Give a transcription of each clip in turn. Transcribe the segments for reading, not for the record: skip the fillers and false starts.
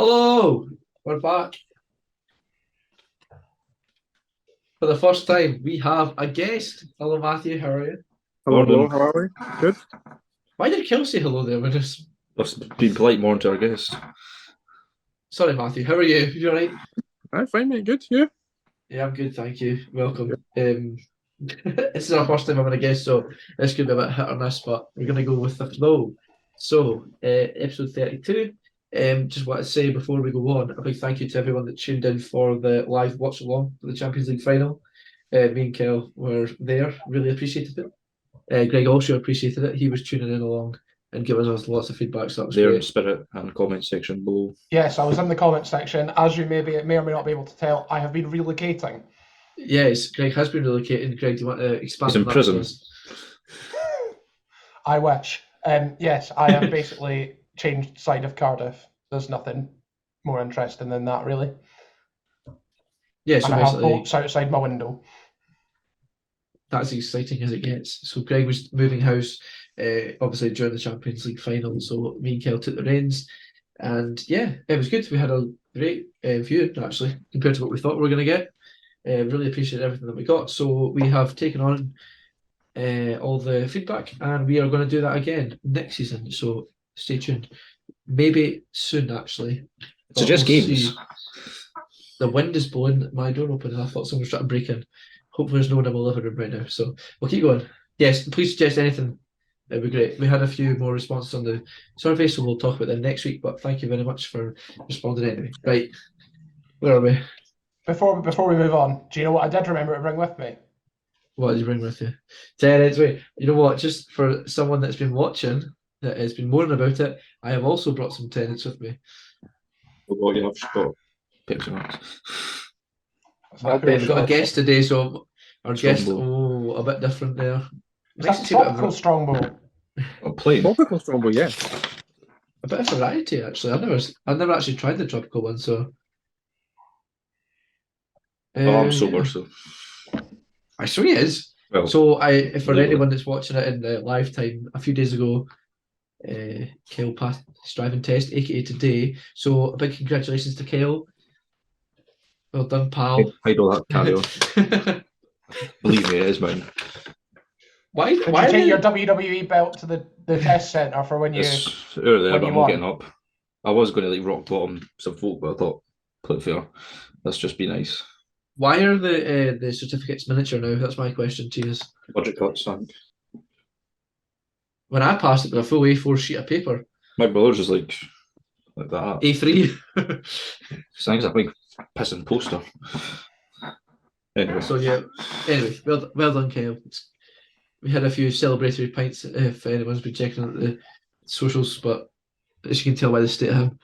Hello, we're back. For the first time, we have a guest. Hello, Matthew. How are you? Hello, hello, Morning. how are we? Good. Why did Kel say hello there? We're just... I've been polite more to our guests. Sorry, Matthew. How are you? You all right? I'm fine, mate. Good. You? Yeah, I'm good, thank you. Welcome. This is our first time having a guest, so this could be a bit hit or miss, but we're going to go with the flow. So, episode 32. Just want to say before we go on, a big thank you to everyone that tuned in for the live watch along for the Champions League final. Me and Kel were there, really appreciated it. Greg also appreciated it. He was tuning in along and giving us lots of feedback, so that was There in great. spirit and comment section below. Yes, I was in the comments section. As you may or may not be able to tell, I have been relocating. Yes, Greg has been relocated. Greg, do you want to expand He's in on that prison. for us? I wish. Yes, I have basically changed side of Cardiff. There's nothing more interesting than that, really. Yeah, so And I have basically, bolts outside my window. that's as exciting as it gets. So Greg was moving house, obviously during the Champions League final. So me and Kel took the reins, and yeah, it was good. We had a great view actually compared to what we thought we were going to get. Really appreciate everything that we got. So we have taken on all the feedback, and we are going to do that again next season. So stay tuned. Maybe soon, actually. So just we'll games. see. The wind is blowing my door open, and I thought someone was trying to break in. Hopefully, there's no one in my living room right now. So we'll keep going. Yes, please suggest anything. It'd be great. We had a few more responses on the survey, so we'll talk about them next week. But thank you very much for responding anyway. Right, where are we? Before we move on, do you know what I did remember to bring with me? What did you bring with you? Tenants, wait. You know what? Just for someone that's been watching, that has been moaning about it, I have also brought some tenants with me. What you have got Pepsi Max. We've got a guest today, so our guest, Strongbow. a bit different there. Is Nice that to see a bit of tropical Strongbow? I'm playing. Tropical Strongbow, yeah. a bit of variety actually. I've never actually tried the tropical one, so. Oh, I'm sober, Yeah. so. I sure he is. Well, So for legally. anyone that's watching it in the live time, a few days ago, Kale passed his driving test, aka today. So a big congratulations to Kale. Well done, pal. hide all that carry on. Believe me, it is mine. Why? Did Why you take did- your WWE belt to the test centre for when you? It's out there, when but you I'm won? not getting up. I was going to like rock bottom some folk, but I thought, play it fair. Let's just be nice. Why are the certificates miniature now? That's my question to you. Budget cuts, thank. When I passed it with a full A4 sheet of paper, My brother's is like that. A3. So I think it's a big pissing poster. Anyway. So yeah. Anyway, well done, Kyle. We had a few celebratory pints if anyone's been checking out the socials, but as you can tell by the state of him.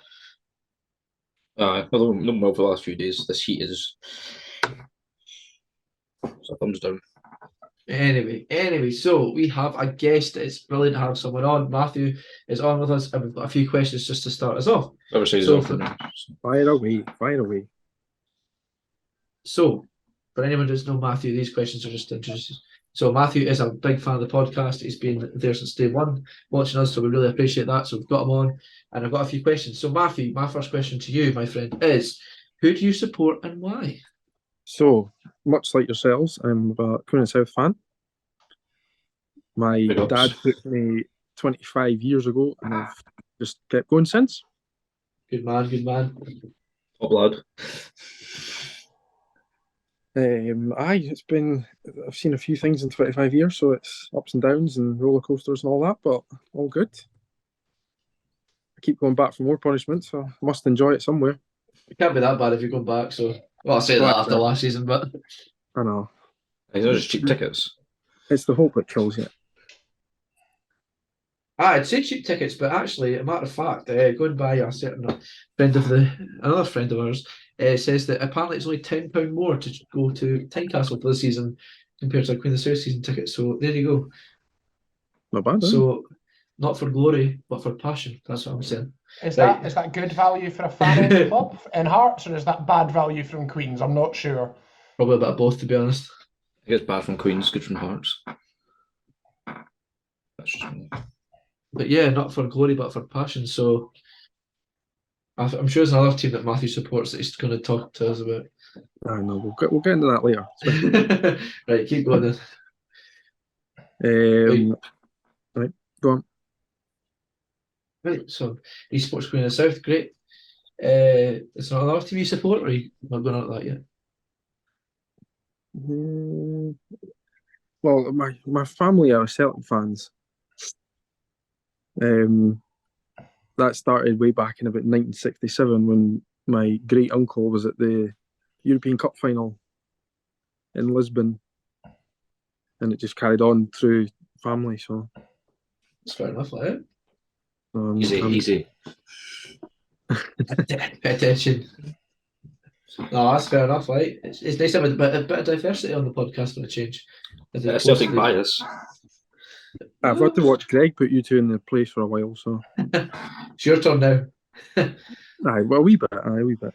Well, not well for the last few days. This heat is. So thumbs down. Anyway, so we have a guest. It's brilliant to have someone on. Matthew is on with us, and we've got a few questions just to start us off. Never say So that. Fire away, fire away. So, for anyone who doesn't know Matthew, these questions are just introduced. So Matthew is a big fan of the podcast. He's been there since day one watching us, so we really appreciate that. So we've got him on, and I've got a few questions. So Matthew, my first question to you, my friend, is who do you support and why? So, much like yourselves, I'm a Queen and South fan. My Big ups. dad took me 25 years ago, and I've just kept going since. Good man, good man. Top lad. It's been, I've seen a few things in 25 years, so it's ups and downs and roller coasters and all that, but all good. I keep going back for more punishment, so I must enjoy it somewhere. It can't be that bad if you're going back. So, well, I'll say that after last season, but I know. These are just cheap tickets. It's the hope that kills you. I'd say cheap tickets, but actually, a matter of fact, going by a certain another friend of ours, says that apparently it's only £10 more to go to Newcastle for the season compared to a Queen of the South season ticket. So there you go. Not bad, So not for glory, but for passion. That's what I'm saying. Is Right. that good value for a fan of the club in Hearts, or is that bad value from Queens? I'm not sure. Probably a bit of both, to be honest. It gets bad from Queens, good from Hearts. That's just me. But yeah, not for glory, but for passion. So I'm sure there's another team that Matthew supports that he's going to talk to us about. I know we'll get into that later. Right, keep going then. Right, go on. Right, so Esports Queen of the South, great. Is there another team you support, or are you not going on that yet? Well, my family are Celtic fans. That started way back in about 1967 when my great uncle was at the European Cup final in Lisbon, and it just carried on through family. So That's fair enough, like it. Easy. Pay attention. No, that's fair enough, right? It's nice to have a bit of diversity on the podcast for a change. As opposed Celtic to- bias. I've had to watch Greg put you two in the place for a while. So It's your turn now. aye, well, a wee bit.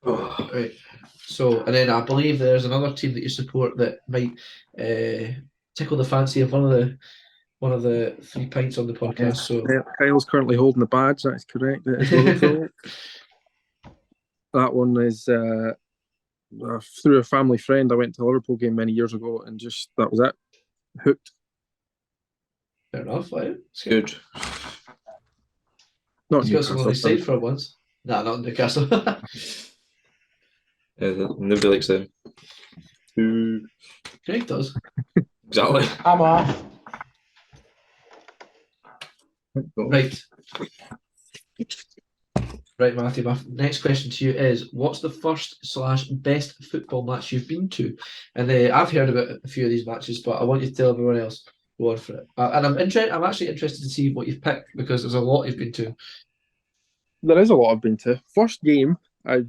Right. So, and then I believe there's another team that you support that might tickle the fancy of one of the 3 pints on the podcast. So Kyle's currently holding the badge. That's correct. It is Liverpool. That one is through a family friend. I went to a Liverpool game many years ago, and just that was it. Hooked. fair enough, right? It's good. Not He's got some on his Newcastle. side for once. Nah, not Newcastle. Nobody likes them. Greg does. Exactly. I'm off. Right. Right, Matthew. My next question to you is: what's the first/best football match you've been to? And I've heard about a few of these matches, but I want you to tell everyone else. Go on for it. And I'm actually interested to see what you've picked because there's a lot you've been to. There is a lot I've been to. First game, I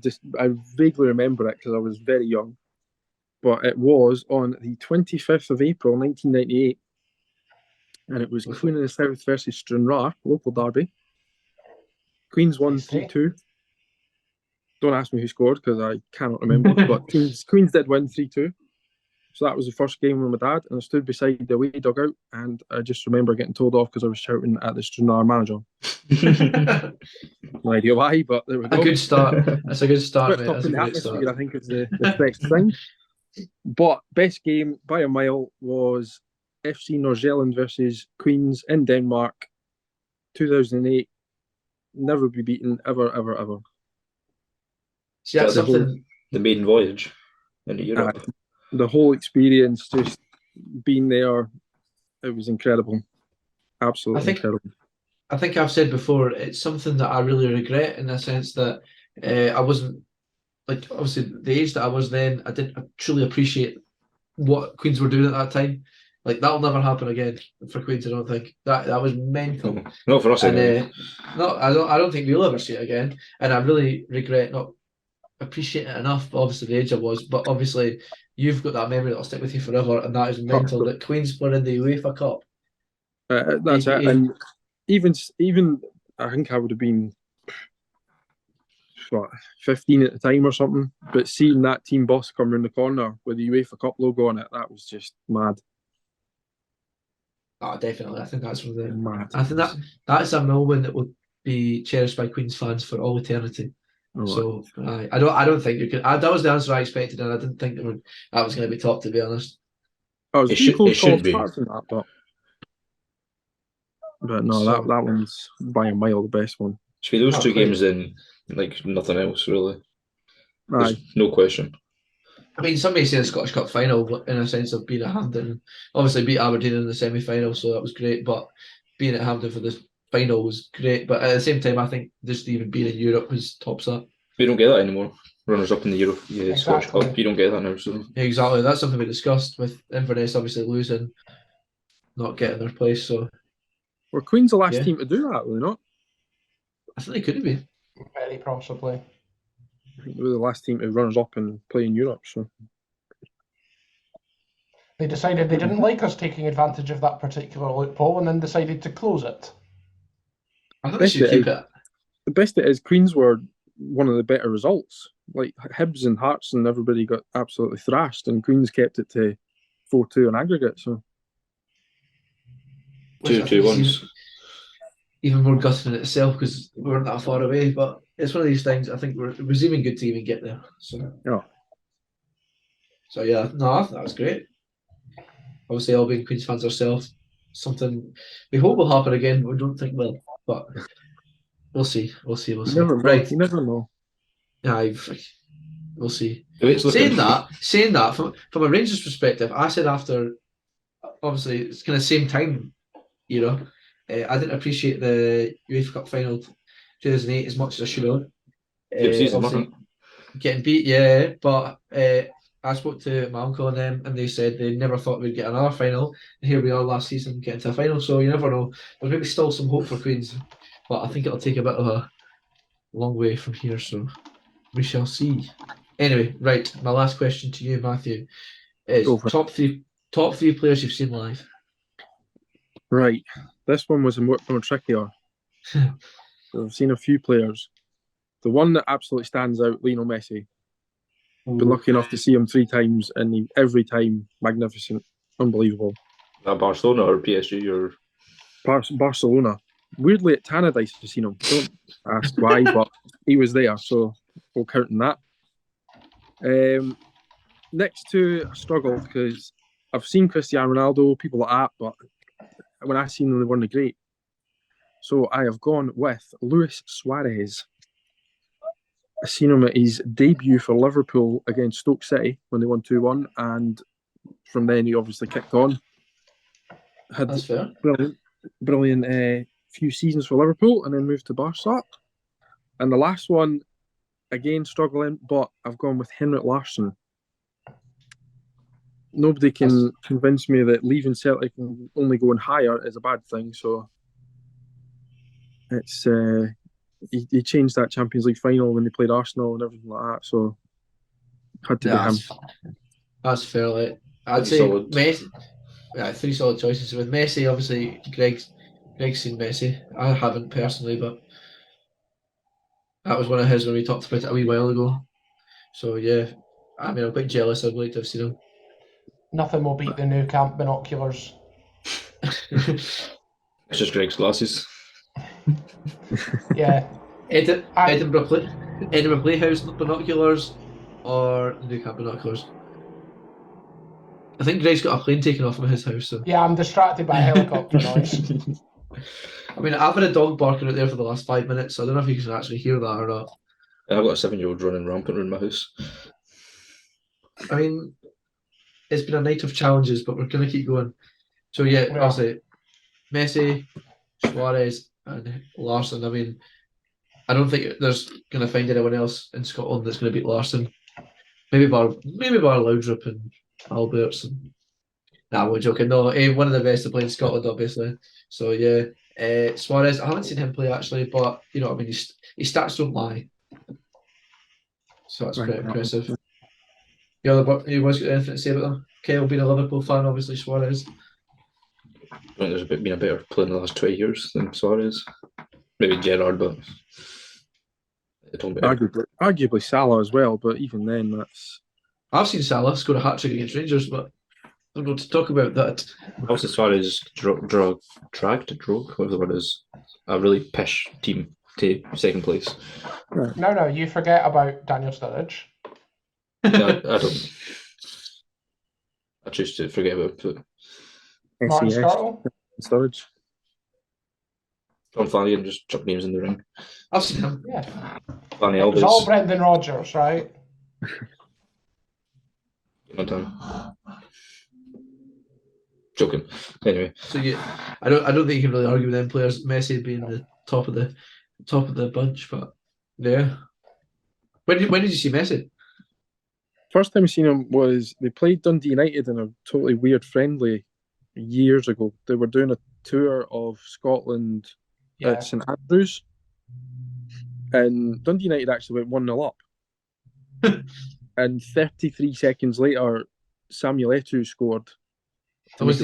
vaguely remember it because I was very young, but it was on the 25th of April, 1998, and it was Queen of the South versus Stranraer, local derby. Queens won 3-2. Don't ask me who scored because I cannot remember, but Queens did win 3-2. So that was the first game with my dad, and I stood beside the away dugout, and I just remember getting told off because I was shouting at the Stranraer manager. No idea why, but there we go. A good start. That's a good start, mate. Up That's in a the great atmosphere, start. I think, is the best thing. But best game by a mile was FC Nordsjælland versus Queens in Denmark, 2008. Never be beaten, ever, ever, ever. See, that's something. The maiden voyage into Europe. The whole experience, just being there, it was incredible. Absolutely incredible. I think I've said before, it's something that I really regret in the sense that I wasn't, like, obviously the age that I was then, I didn't truly appreciate what Queens were doing at that time. Like, that'll never happen again for Queens. I don't think that was mental. Not for us, and no, I don't think we'll ever see it again. And I really regret not appreciating it enough. Obviously, the age I was, but obviously you've got that memory that'll stick with you forever, and that is mental. That Queens were in the UEFA Cup. That's it. And even I think I would have been 15 at the time or something. But seeing that team bus come around the corner with the UEFA Cup logo on it, that was just mad. Oh, definitely. I think that's one of the. Mad. I think that's a moment that will be cherished by Queens fans for all eternity. Oh, so I don't think you could. That was the answer I expected, and I didn't think that was going to be top. To be honest, I was It should be. apart from that, but no, So- that one's by a mile the best one. It's for those Oh, two great. games then, like nothing else really. Aye. There's no question. I mean, somebody said the Scottish Cup final in a sense of being at Hampden. Obviously, beat Aberdeen in the semi-final, so that was great. But being at Hampden for the final was great. But at the same time, I think just even being in Europe was tops that. We don't get that anymore. Runners up in the Euro, Scottish Exactly. Cup. You don't get that now. So Exactly, that's something we discussed with Inverness obviously losing, not getting their place. So Were Queen's the last Yeah. team to do that, were they not? I think they could have been. Very possibly. I think they were the last team to runners up and play in Europe. So They decided they didn't like us taking advantage of that particular loophole and then decided to close it. I think they should keep it. the best it is, Queens were one of the better results. Like Hibs and Hearts and everybody got absolutely thrashed, and Queens kept it to 4-2 on aggregate. So 2-2 ones. even more gutting in itself because we weren't that far away. But it's one of these things. I think it was even good to even get there. Yeah. So yeah, no, I think that was great. Obviously, all being Queens fans ourselves, something we hope will happen again. We don't think will, but we'll see. We'll see. We'll You see. never know. Right. You never know. Yeah, we'll see. The way it's looking. Saying that from a Rangers perspective, I said after obviously it's kind of same time, I didn't appreciate the UEFA Cup final 2008 as much as I should have. Good season, Obviously, wasn't getting beat, yeah, but I spoke to my uncle and them, and they said they never thought we'd get another final. And here we are last season getting to a final, so you never know. There's maybe still some hope for Queens, but I think it'll take a bit of a long way from here, so we shall see. Anyway, right, my last question to you, Matthew, is Go for it. top three players you've seen live. Right. This one was a more trickier. I've seen a few players. The one that absolutely stands out, Lionel Messi. Been lucky enough to see him 3 times, and every time magnificent, unbelievable. that Barcelona or PSG or Barcelona. Weirdly, at Tannadice to seen him. Don't ask why, but he was there, so we'll count on that. Next two, I struggled because I've seen Cristiano Ronaldo, people like that, but when I seen them, they weren't great. So I have gone with Luis Suarez. I seen him at his debut for Liverpool against Stoke City when they won 2-1, and from then he obviously kicked on. Had That's fair. brilliant few seasons for Liverpool, and then moved to Barca. And the last one, again struggling, but I've gone with Henrik Larsson. Nobody can convince me that leaving Celtic and only going higher is a bad thing. So it's he changed that Champions League final when they played Arsenal and everything like that. So had to be him. That's fair. Like, I'd say solid. Messi. Yeah, 3 solid choices with Messi. Obviously, Greg's seen Messi. I haven't personally, but that was one of his when we talked about it a wee while ago. So yeah, I mean, I'm quite jealous. I'd like to have seen him. Nothing will beat the new camp binoculars. it's just Greg's glasses. Yeah. Edinburgh Playhouse binoculars or the New Camp binoculars. I think Greg's got a plane taken off from his house. So. Yeah, I'm distracted by helicopter noise. I mean, I've had a dog barking out there for the last 5 minutes, so I don't know if you can actually hear that or not. I've got a 7-year-old running rampant around my house. I mean, it's been a night of challenges, but we're going to keep going. So yeah, obviously, Messi, Suarez, and Larsson. I mean, I don't think there's going to find anyone else in Scotland that's going to beat Larsson. Maybe bar Laudrup and Alberts. And... Nah, we're joking. No, one of the best to play in Scotland, obviously. So yeah, Suarez. I haven't seen him play actually, but you know, what I mean, his stats don't lie. So that's quite impressive. You was got anything to say about them? Kyle being a Liverpool fan, obviously Suarez. I think there's been a better player in the last 20 years than Suarez. Maybe Gerrard, but arguably Salah as well. But even then, that's. I've seen Salah score a hat-trick against Rangers, but I don't know to talk about that. Also, Suarez drove, whatever the word is, a really pish team to second place. No, you forget about Daniel Sturridge. Yeah, I don't. I choose to forget about it. Martin Skrtel. Sturridge. John Flanagan just chuck names in the ring. I've seen him. Yeah. Fanny It was Alves. all Brendan Rodgers, right? One time. Joking. Anyway. So yeah, I don't think you can really argue with them players. Messi being the top of the bunch, but yeah. When did you see Messi? First time I seen him was they played Dundee United in a totally weird friendly years ago. They were doing a tour of Scotland at St Andrews, and Dundee United actually went 1-0 up. And 33 seconds later, Samuel Eto'o scored. Was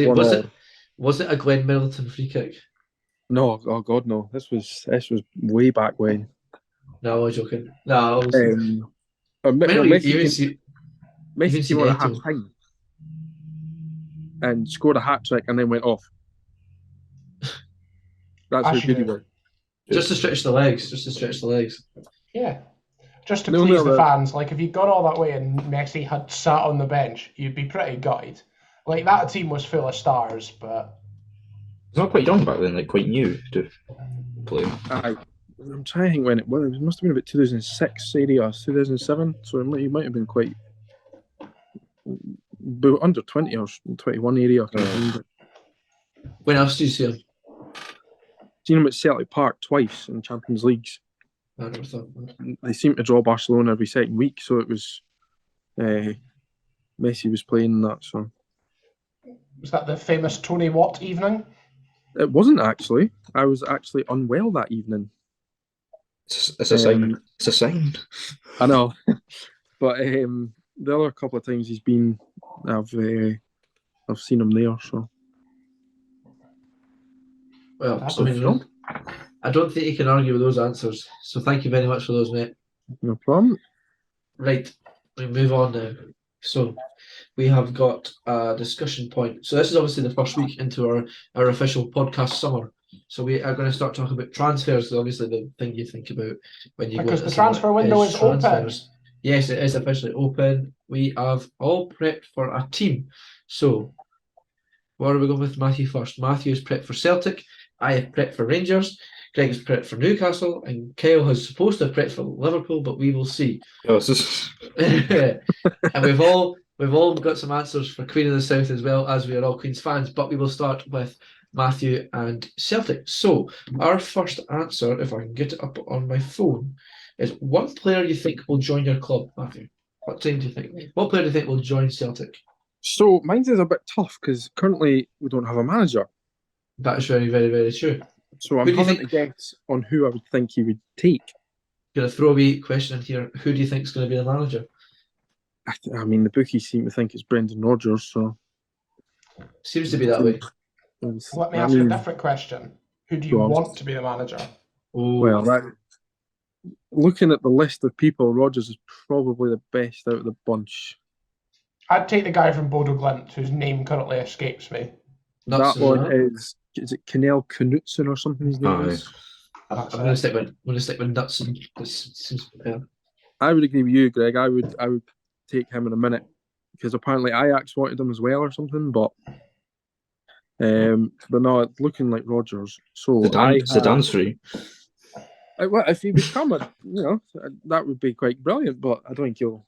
it a Glenn Middleton free kick? No, oh God, no. This was way back when. No, I'm joking. No, Messi came on at half time and scored a hat trick and then went off. That's how good he was. Just to stretch the legs. Just to stretch the legs. Yeah. Just to No, please no, the no. fans. Like, if you'd gone all that way and Messi had sat on the bench, you'd be pretty gutted. Like, that team was full of stars, but He's not quite young back then, like quite new to play. I'm trying to think when it was. It must have been about 2006 area, 2007. So he might have been quite, but under 20 or 21 area. When else did you see him? Seen him at Celtic Park twice in Champions Leagues. I never thought. They seem to draw Barcelona every second week, so it was Messi was playing that. So was that the famous Tony Watt evening? it wasn't actually. I was actually unwell that evening. It's a sign. It's a sign. I know, but the other couple of times he's been, I've seen him there. So Well, That's I mean, strong. I don't think you can argue with those answers. So thank you very much for those, mate. No problem. Right, we move on now. So we have got a discussion point. So this is obviously the first week into our official podcast summer. So we are going to start talking about transfers. Obviously, the thing you think about when you go Because into the transfer summer window is open. transfers. Yes, it is officially open. We have all prepped for a team. So what are we going with Matthew first? Matthew is prepped for Celtic. I have prepped for Rangers. Greg is prepped for Newcastle, and Kyle has supposed to have prepped for Liverpool, but we will see. Oh, it's just... And we've all got some answers for Queen of the South as well, as we are all Queen's fans. But we will start with Matthew and Celtic. So our first answer, if I can get it up on my phone, is one player you think will join your club, Matthew. What team do you think? What player do you think will join Celtic? So mine is a bit tough because currently we don't have a manager. That is very, very, very true. So I'm Who do you having to guess on who I would think he would take. Gonna throw a wee question in here. Who do you think is going to be the manager? I mean, the bookies seem to think it's Brendan Rodgers, so Seems to be that way. Let me ask you a different question. Who do you want to be the manager? Oh, well, looking at the list of people, Rodgers is probably the best out of the bunch. I'd take the guy from Bodo Glimt, whose name currently escapes me. nuts That one is it Knell Knutson or something his name is? I'm going to stick with nuts. And this seems fair. I would agree with you, Greg. I would take him in a minute because apparently Ajax wanted him as well or something, but no, it's looking like Rodgers. So Zidane's free. Well, if he become that would be quite brilliant. But I don't think he'll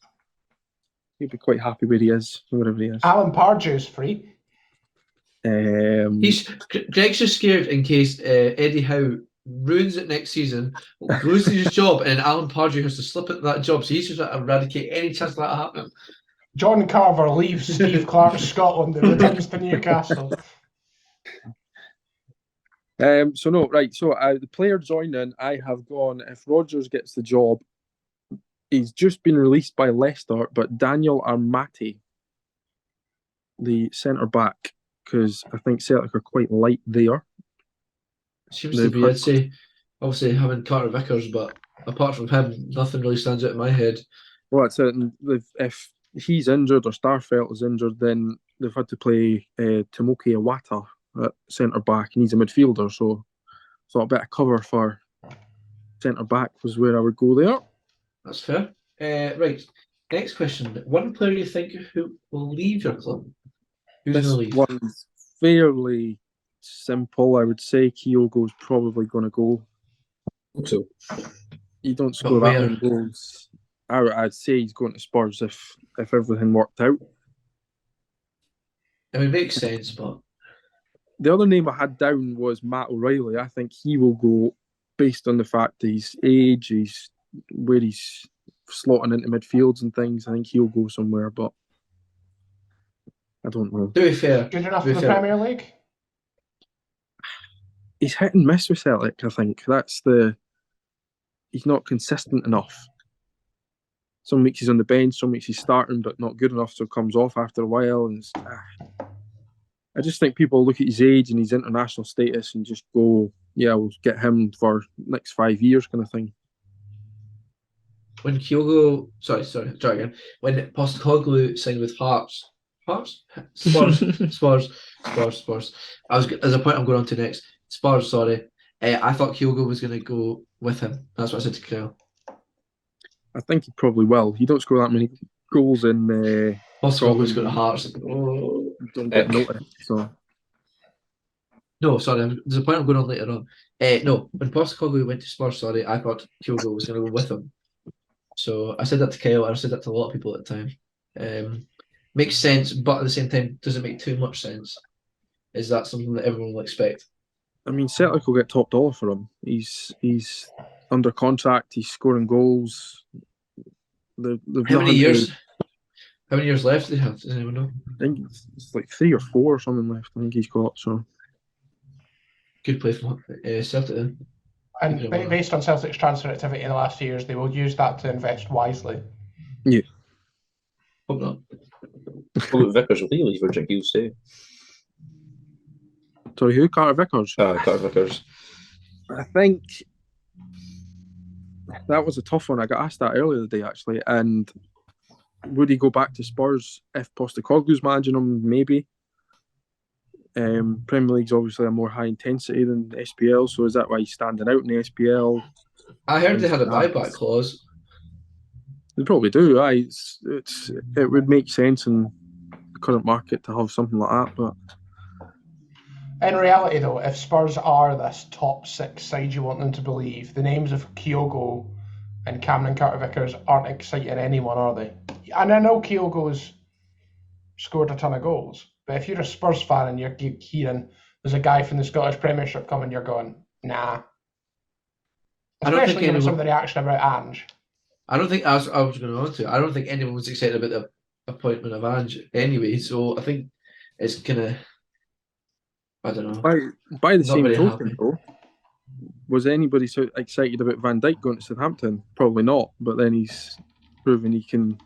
be quite happy where he is, wherever he is. Alan Pardew's free. Greg's just scared in case Eddie Howe ruins it next season, loses his job, and Alan Pardew has to slip into that job. So he's just trying to eradicate any chance of that happening. John Carver leaves Steve Clark's Scotland and returns to Newcastle. So the player joining, I have gone, if Rodgers gets the job, he's just been released by Leicester, but Daniel Armati, the centre back, because I think Celtic are quite light there. Seems to be, I'd say, obviously having Carter Vickers, but apart from him, nothing really stands out in my head. Well, it's if he's injured or Starfelt is injured, then they've had to play Tomoki Iwata at centre back, and he's a midfielder, so thought a bit of cover for centre back was where I would go there. That's fair. Right, next question. One player you think who will leave your club? Who's going to leave? One's fairly simple. I would say Kyogo's probably going to go. So You don't score that many goals. I'd say he's going to Spurs if everything worked out. I mean, it makes sense, but the other name I had down was Matt O'Reilly. I think he will go based on the fact that his age, he's where he's slotting into midfields and things. I think he'll go somewhere, but I don't know. To be fair, good enough for the Premier League. He's hit and miss with Celtic. I think he's not consistent enough. Some weeks he's on the bench, some weeks he's starting, but not good enough, so comes off after a while. And I just think people look at his age and his international status and just go, "Yeah, we'll get him for next 5 years," kind of thing. When Kyogo, sorry, try again. When Postecoglou signed with Spurs. I was, there's a point I'm going on to next. Spurs, sorry. I thought Kyogo was going to go with him. That's what I said to Kyle. I think he probably will. You don't score that many goals in Postecoglou Scotland. got a Hearts. Oh. You don't get Ick. noticed. So No, sorry, there's a point I'm going on later on. No, when Postecoglou went to Spurs, sorry, I thought Kyogo was going to go with him. So I said that to Kyle, and I said that to a lot of people at the time. Makes sense, but at the same time, doesn't make too much sense. Is that something that everyone will expect? I mean, Celtic will get top dollar for him. He's under contract. He's scoring goals. They've How many nothing years? to- How many years left do they have? Does anyone know? I think it's like 3 or 4 or something left. I think he's got. So Good play from Celtic then. And Keeping him on. based on Celtic's transfer activity in the last few years, they will use that to invest wisely. Hope not. Well, Vickers will leave or Jim Hughes too. sorry, who? Carter Vickers. Carter Vickers. I think that was a tough one. I got asked that earlier today actually, and would he go back to Spurs if Postecoglou's managing him? Maybe. Premier League's obviously a more high intensity than the SPL, so is that why he's standing out in the SPL? I heard they had a buyback clause. They probably do. It would make sense in the current market to have something like that, but In reality, though, if Spurs are this top 6 side you want them to believe, the names of Kyogo and Cameron Carter-Vickers aren't exciting anyone, are they? And I know Kyogo's scored a ton of goals, but if you're a Spurs fan and you're hearing there's a guy from the Scottish Premiership coming, you're going, nah. I don't think Especially given some anyone. of the reaction about Ange. I don't think I was going on to. I don't think anyone was excited about the appointment of Ange anyway. So I think it's gonna. I don't know. by the Not same very token, happy. though, was anybody so excited about Van Dijk going to Southampton? Probably not. But then he's proven he can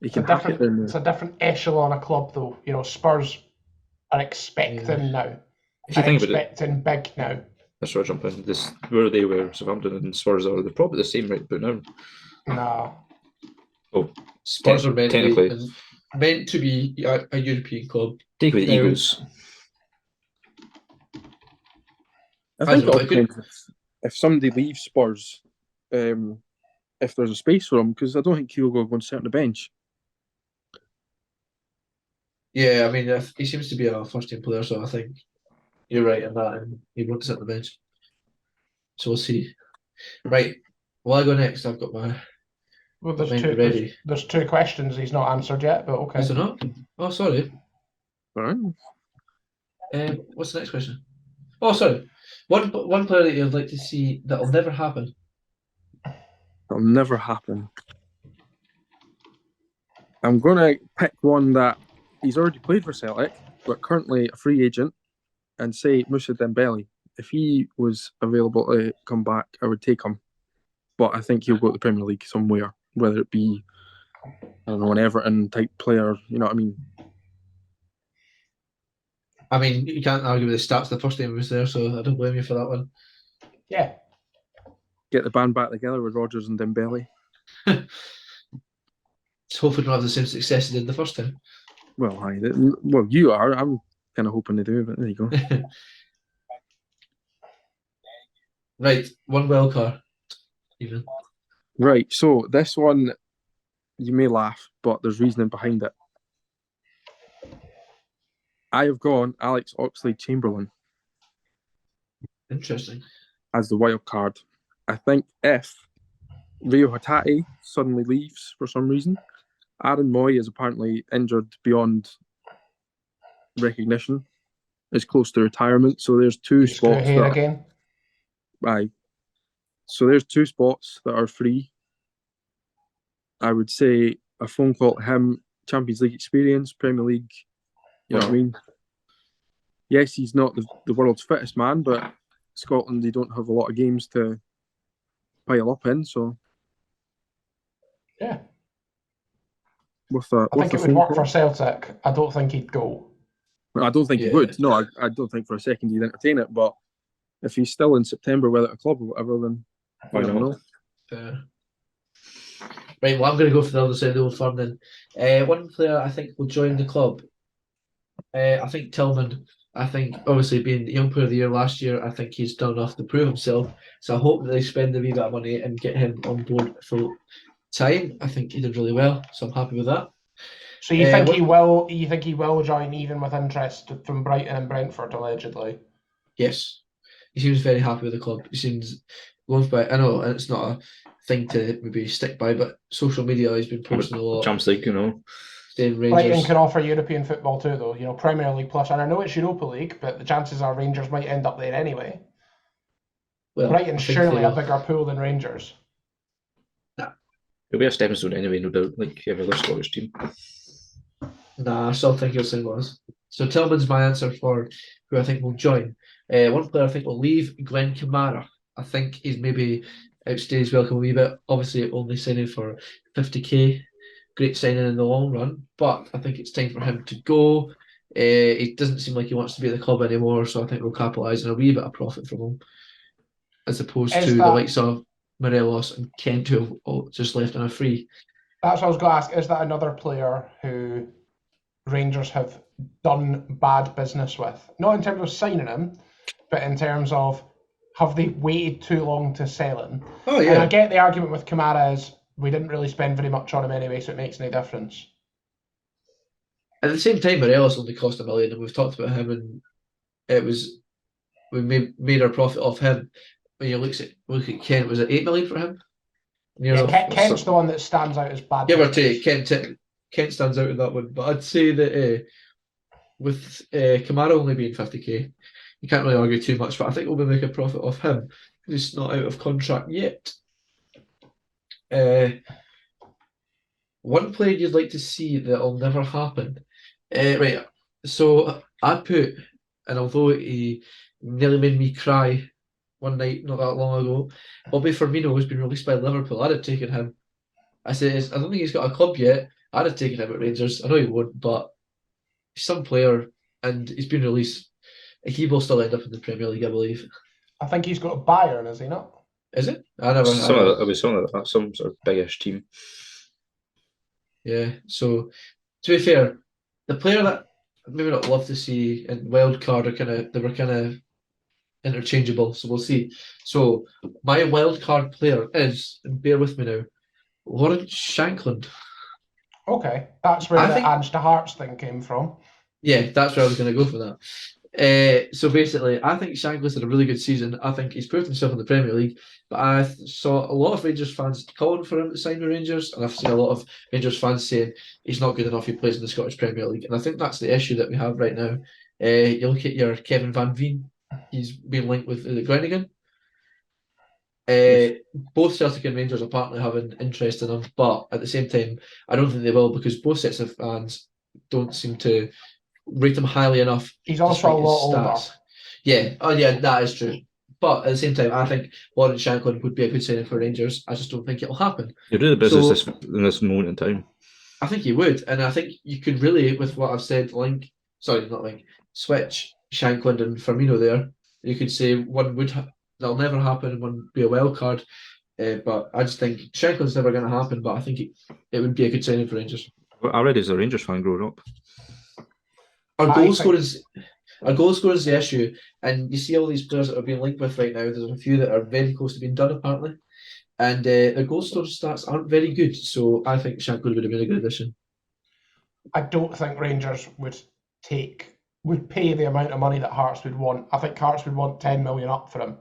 hack it down It's there. a different echelon of club, though. You know, Spurs are expecting now. If you Are think about it, expecting big now. that's where I jump in. This where they were, Southampton and Spurs are. They're probably the same right about now. Nah. Oh, Spurs are technically, meant to be a European club. take away the Now, Eagles. I I think don't it know, it could- depends if somebody leaves Spurs, if there's a space for him, because I don't think Kyogo will go and sit on the bench. Yeah, I mean, he seems to be a first-team player, so I think you're right in that, and he won't sit on the bench. So we'll see. Right, well, I go next. I've got my Well, ready. there's 2 questions he's not answered yet, but okay. Is there not? Oh, sorry. All right. What's the next question? Oh, sorry. One player that you'd like to see that'll never happen. That'll never happen. I'm going to pick one that he's already played for Celtic, but currently a free agent, and say Moussa Dembele. If he was available to come back, I would take him. But I think he'll go to the Premier League somewhere, whether it be, I don't know, an Everton type player. You know what I mean? I mean, you can't argue with the stats. The first time he was there, so I don't blame you for that one. Yeah. Get the band back together with Rodgers and Dembele. Just hopefully don't have the same success they did the first time. Well, you are. I'm kind of hoping to do, but there you go. Right, one wild card. Even. Right, so this one, you may laugh, but there's reasoning behind it. I have gone Alex Oxlade-Chamberlain Interesting. as the wild card. I think if Rio Hatate suddenly leaves for some reason, Aaron Moy is apparently injured beyond recognition, is close to retirement. So there's 2 He's good spots here that again. aye. So there's 2 spots that are free. I would say a phone call to him, Champions League experience, Premier League. You know what I mean? Yes, he's not the world's fittest man, but Scotland, they don't have a lot of games to pile up in. So Yeah. with a I think it would work for Celtic. I don't think he'd go. I don't think he Yeah. would. No, I don't think for a second he'd entertain it. But if he's still in September without a club or whatever, then I don't know. Right, well, I'm going to go for the other side of the old firm then. One player I think will join the club. I think Tillman I think, obviously, being the Young Player of the Year last year, I think he's done enough to prove himself. So I hope that they spend a wee bit of money and get him on board full time. I think he did really well, so I'm happy with that. So you think he what- will? You think he will join, even with interest from Brighton and Brentford, allegedly? Yes, he seems very happy with the club. He seems loved by. I know it's not a thing to maybe stick by, but social media he's been posting a lot, Champions League, you know. saying Brighton Rangers. can offer European football too, though. You know, Premier League plus, and I know it's Europa League, but the chances are Rangers might end up there anyway. Well, Brighton's I think surely a they'll- bigger pool than Rangers. It'll be a stepping stone anyway, no doubt, like every other Scottish team. Nah, I still think he'll say was. So Tillman's my answer for who I think will join. One player I think will leave, Glenn Kamara. I think he's maybe outstayed his welcome a wee bit. Obviously, only signing for 50k. Great signing in the long run, but I think it's time for him to go. It doesn't seem like he wants to be at the club anymore, so I think we'll capitalise on a wee bit of profit from him, as opposed Is to the that- likes of Morelos and Kent, who have all just left on a free. That's what I was going to ask. Is that another player who Rangers have done bad business with? Not in terms of signing him, but in terms of have they waited too long to sell him? Oh And I get the argument with Kamara is we didn't really spend very much on him anyway, so it makes no difference. At the same time, Morelos only cost $1 million, and we've talked about him, and it was we made our profit off him. When you look at Kent, was it 8 million for him? Near Yeah, enough. Kent's the one that stands out as bad. Give or business. take, Kent stands out in that one. But I'd say that with Kamara only being 50k, you can't really argue too much. But I think we'll make a profit off him. He's not out of contract yet. One player you'd like to see that'll never happen. Right. So I put, and although he nearly made me cry one night not that long ago, Bobby Firmino has been released by Liverpool. I'd have taken him. I said, I don't think he's got a club yet. I'd have taken him at Rangers. I know he won't, but he's some player, and he's been released. He will still end up in the Premier League, I believe. I think he's got a Bayern, is he not? Is it? I never. It'll be some sort of biggish team. Yeah. So to be fair, the player that I'd maybe not love to see in wild card are they were kind of interchangeable. So we'll see. So my wild card player is, and bear with me now, Lawrence Shankland. Okay, that's where I the think- Ange to Hearts thing came from. Yeah, that's where I was going to go for that. So basically, I think Shankland's had a really good season. I think he's proved himself in the Premier League, but I saw a lot of Rangers fans calling for him to sign with Rangers, and I've seen a lot of Rangers fans saying he's not good enough. He plays in the Scottish Premier League, and I think that's the issue that we have right now. You look at your Kevin Van Veen; he's been linked with the Groningen. Both Celtic and Rangers apparently have an interest in him, but at the same time, I don't think they will because both sets of fans don't seem to rate him highly enough. He's also a despite his lot older. stats. Yeah, oh yeah, that is true. But at the same time, I think Lawrence Shankland would be a good signing for Rangers. I just don't think it'll happen. You're doing the business So- in this moment in time. I think he would, and I think you could really, with what I've said, switch Shankland and Firmino there. You could say one that'll never happen, and one would be a wild card. But I just think Shankland's never going to happen. But I think it would be a good signing for Rangers. I read as a Rangers fan growing up. Our I goal think- scoring is the issue, and you see all these players that are being linked with right now. There's a few that are very close to being done apparently, and their goal scoring stats aren't very good. So I think Shankland would have been a good addition. I don't think Rangers would pay the amount of money that Hearts would want. I think Hearts would want 10 million up for him.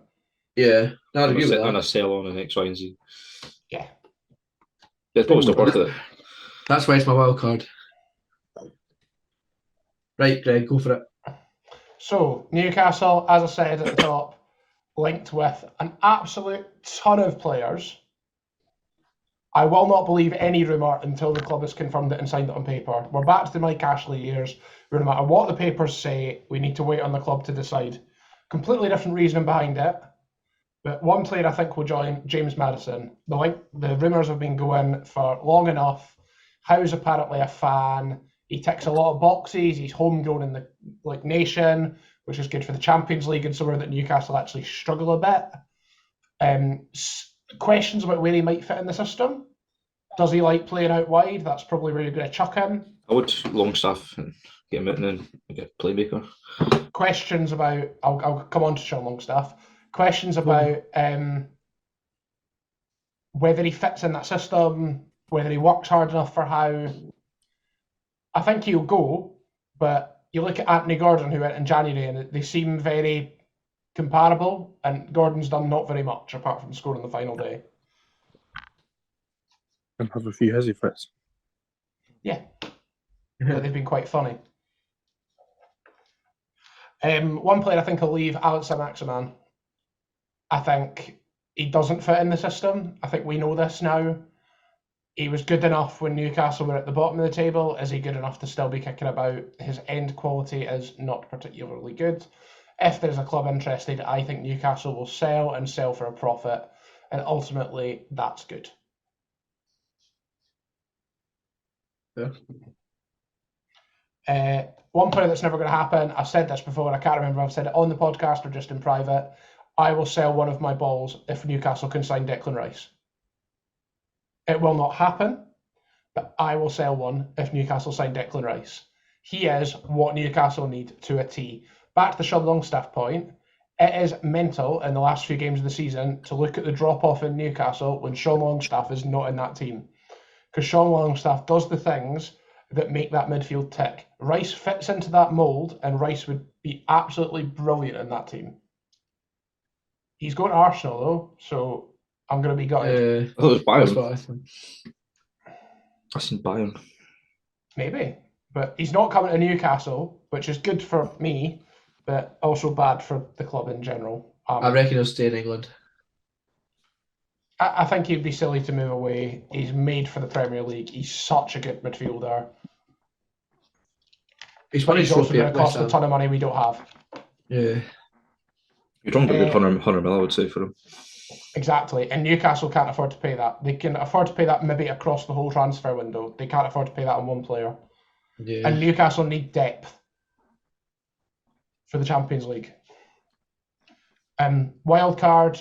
Yeah, no, I'd agree with On that. a sell on an X, Y, and Z. Yeah. It's probably still worth it. That's why it's my wild card. Right, Greg, go for it. So Newcastle, as I said at the top, linked with an absolute ton of players. I will not believe any rumour until the club has confirmed it and signed it on paper. We're back to the Mike Ashley years, where no matter what the papers say, we need to wait on the club to decide. Completely different reasoning behind it. But one player I think will join, James Maddison. The rumours have been going for long enough. Howe's apparently a fan. He ticks a lot of boxes. He's homegrown in the nation, which is good for the Champions League and somewhere that Newcastle actually struggle a bit. Questions about where he might fit in the system. Does he like playing out wide? That's probably where you're going to chuck him. I would Longstaff and get him out and then get a playmaker. Questions about, I'll come on to Sean Longstaff. Questions about whether he fits in that system, whether he works hard enough for Howe. I think he'll go, but you look at Anthony Gordon, who went in January, and they seem very comparable, and Gordon's done not very much apart from scoring the final day. And have a few hezzy fits. Yeah, but they've been quite funny. One player I think will leave, Alex Saint-Maximin. I think he doesn't fit in the system. I think we know this now. He was good enough when Newcastle were at the bottom of the table. Is he good enough to still be kicking about? His end quality is not particularly good. If there's a club interested, I think Newcastle will sell and sell for a profit. And ultimately, that's good. Yeah. One player that's never going to happen, I've said this before, I can't remember if I've said it on the podcast or just in private. I will sell one of my balls if Newcastle can sign Declan Rice. It will not happen, but I will sell one if Newcastle sign Declan Rice. He is what Newcastle need to a T. Back to the Sean Longstaff point, it is mental in the last few games of the season to look at the drop-off in Newcastle when Sean Longstaff is not in that team. Because Sean Longstaff does the things that make that midfield tick. Rice fits into that mould, and Rice would be absolutely brilliant in that team. He's going to Arsenal, though, so I'm going to be gutted. I thought it was That's Bayern. what I think. I seen Bayern. Maybe. But he's not coming to Newcastle, which is good for me, but also bad for the club in general. I reckon he'll stay in England. I think he'd be silly to move away. He's made for the Premier League. He's such a good midfielder. He's But won his he's also trophy going at to cost West a Ham. ton of money we don't have. Yeah. You're talking about 100 mil, I would say, for him. Exactly. And Newcastle can't afford to pay that. They can afford to pay that maybe across the whole transfer window. They can't afford to pay that on one player. Yeah. And Newcastle need depth for the Champions League. Wild card.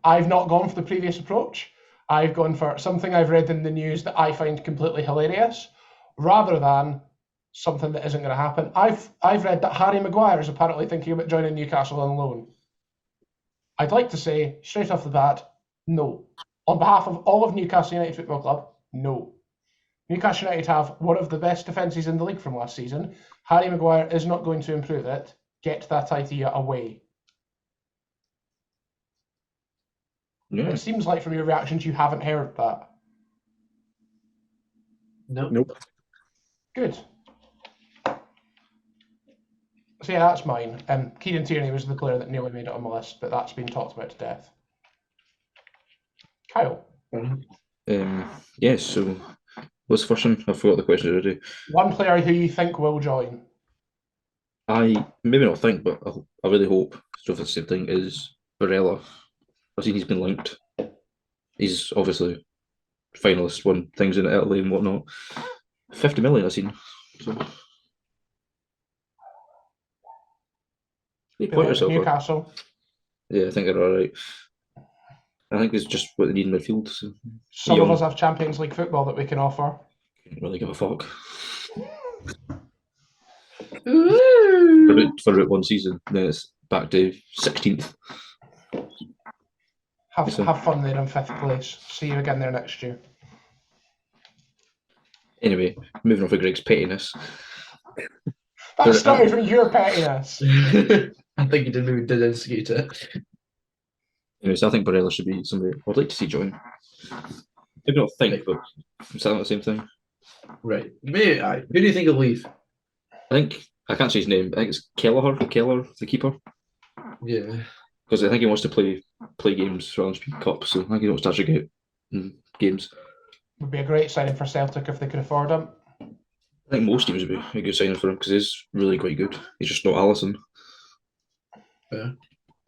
I've not gone for the previous approach. I've gone for something I've read in the news that I find completely hilarious, rather than something that isn't going to happen. I've read that Harry Maguire is apparently thinking about joining Newcastle on loan. I'd like to say, straight off the bat, no. On behalf of all of Newcastle United Football Club, no. Newcastle United have one of the best defences in the league from last season. Harry Maguire is not going to improve it. Get that idea away. Yeah. It seems like from your reactions you haven't heard that. Nope. Good. So yeah, that's mine. Kieran Tierney was the player that nearly made it on my list, but that's been talked about to death. Kyle, Yes, so what's the first one? I forgot the question already. one player who you think will join. I maybe not think, but I really hope, so if it's the same thing, is Barella. I've seen he's been linked. He's obviously finalist, won things in Italy and whatnot. 50 million I've seen. So you point yourself up. Newcastle. Yeah, I think they're alright. I think it's just what they need in midfield. So Some young. of us have Champions League football that we can offer. Can't really give a fuck. Ooh. For about one season, then it's back to 16th. Have fun there in 5th place. See you again there next year. Anyway, moving on for Greg's pettiness. That started from your pettiness. I think he did instigate it. Anyways, I think Barella should be somebody I'd like to see join. Maybe not think, but I'm saying the same thing. Right. Maybe, who do you think will leave? I think I can't say his name. I think it's Keller, the keeper, Yeah. because I think he wants to play games rather than speak cup. So I think he wants to actually get in games. Would be a great signing for Celtic if they could afford him. I think most teams would be a good signing for him because he's really quite good. He's just not Alisson. Yeah.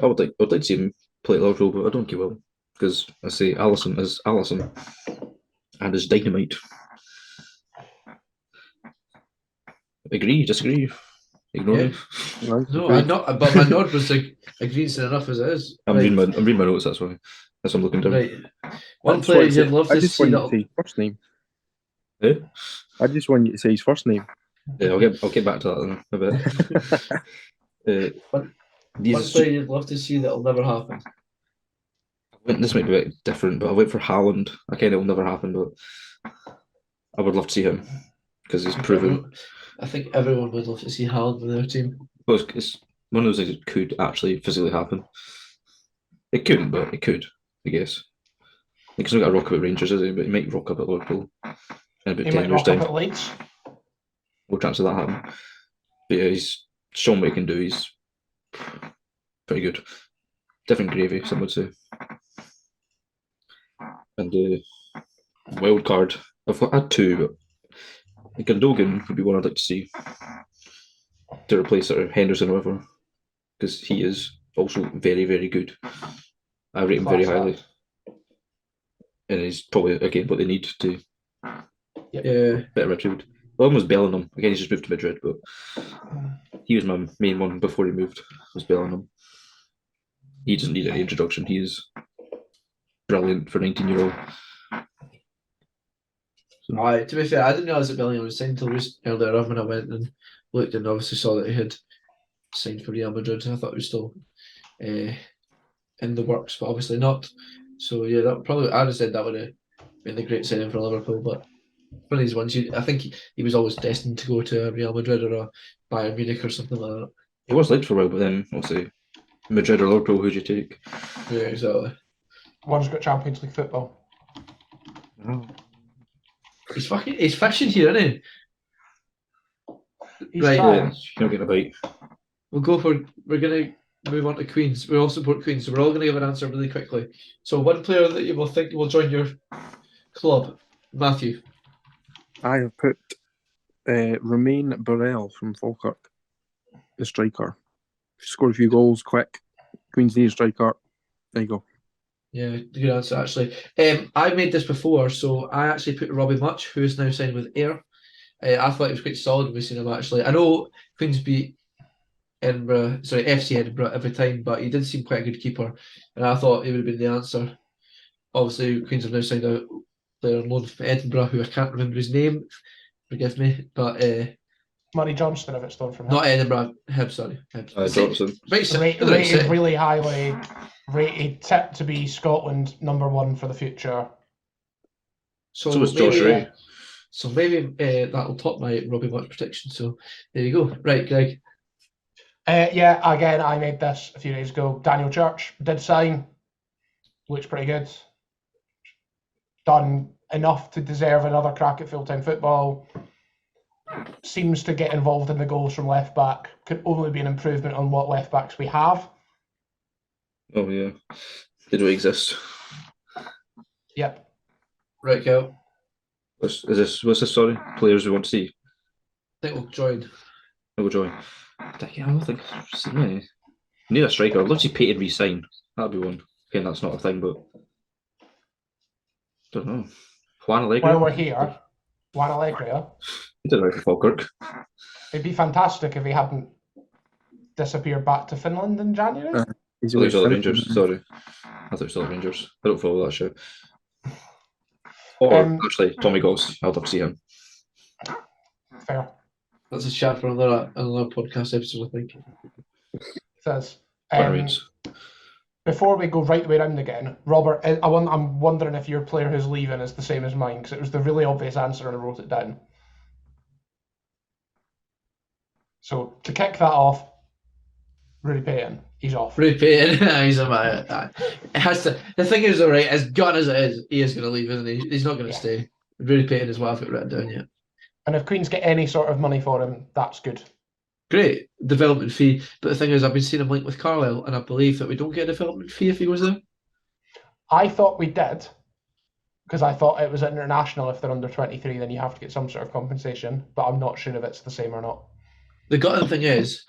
I would like to see him play at Liverpool, but I don't think he will because I say Alisson is Alisson and is dynamite. Agree, disagree, ignore Yeah. me. Right. No, I'm not. But my nod was like agrees enough as it is. I'm reading my notes. That's why. as I'm looking down. Right. I One just player want to you'd say- love I to just see want you that. to say his first name. Eh? I just want you to say his first name. Yeah, I'll get back to that in a bit. One These player you'd love to see that'll never happen. this might be a bit different, but I went for Haaland. Again, it'll never happen, but I would love to see him because he's proven. I think everyone would love to see Haaland in their team. Well, it's one of those things that could actually physically happen. It couldn't, but it could, I guess. He's not got a rock up at Rangers, is he? But he might rock up at Liverpool in about He 10 might years' rock time. up at Leeds. No chance of that happening. But yeah, he's shown what he can do. He's pretty good. Different gravy, some would say. And wild card, I've had two, but Gundogan would be one I'd like to see to replace sort of Henderson or whatever, because he is also very, very good. I rate him very Class highly, act. and he's probably again what they need to Yeah. bit of midfield. Well, almost Bellingham. Again, he's just moved to Madrid, but he was my main one before he moved. Was Bellingham. He doesn't need any introduction. He is brilliant for 19-year-old. Right. To be fair, I didn't realise that Bellingham was signed until earlier on when I went and looked and obviously saw that he had signed for Real Madrid. I thought he was still in the works, but obviously not. So yeah, that probably I would have said that would have been a great signing for Liverpool, but one of these ones, I think he was always destined to go to a Real Madrid or a Bayern Munich or something like that. He was linked for a while, but then obviously Madrid or Liverpool, who'd you take? Yeah, exactly. One's got Champions League football. He's fishing here, isn't he? He's Right. trying. Yeah, you're not getting a bite. We're gonna move on to Queens. We all support Queens, so we're all gonna give an answer really quickly. So one player that you will think will join your club, Matthew. I have put Romain Burrell from Falkirk, the striker. Scored a few goals quick. Queen's need a striker. There you go. Yeah, good answer actually. I made this before, so I actually put Robbie Much, who is now signed with Ayr. I thought he was quite solid when we seen him actually. I know Queens beat FC Edinburgh every time, but he did seem quite a good keeper, and I thought he would have been the answer. Obviously, Queens have now signed a player on loan from Edinburgh, who I can't remember his name. Forgive me, but Murray Johnston, if it's done from him. not Edinburgh. Hibs, sorry. Hibs. Johnson. Rated really highly. Rated tipped to be Scotland #1 for the future. So was Josh Ray. So maybe that'll top my Robbie Much prediction. So there you go. Right, Greg. Yeah, again, I made this a few days ago. Daniel Church did sign. Looks pretty good. Done enough to deserve another crack at full-time football. Seems to get involved in the goals from left back. Could only be an improvement on what left backs we have. Oh yeah, they do exist. Yep. Right, Kel. What's this? Sorry, players we want to see. I think we'll join. I will join. I don't think. Yeah. Need a striker. I'd love to see Peyton re-sign. That'd be one. Again, that's not a thing, but don't know. Juan Allegri. While we're here, Juan Allegri. He did right for Falkirk. It'd be fantastic if he hadn't disappeared back to Finland in January. He's I thought it was all the finished. Rangers. Sorry, I thought it was all the Rangers. I don't follow that show. Or actually, Tommy Goss. I'd love to see him. Fair. That's a chat for another podcast episode, I think. Says. Reigns. Before we go right the way around again, Robert, I'm wondering if your player who's leaving is the same as mine, because it was the really obvious answer and I wrote it down. So to kick that off, Rudy Payton, he's off. Rudy Payton, he's a man. It has to. The thing is, alright, as gone as it is, he is going to leave, isn't he? He's not going to stay. Rudy Payton is what I've got written down yet. And if Queens get any sort of money for him, that's good. Great development fee, but the thing is, I've been seeing him linked with Carlisle, and I believe that we don't get a development fee if he goes there. I thought we did, because I thought it was international. If they're under 23, then you have to get some sort of compensation, but I'm not sure if it's the same or not. The gutting thing is,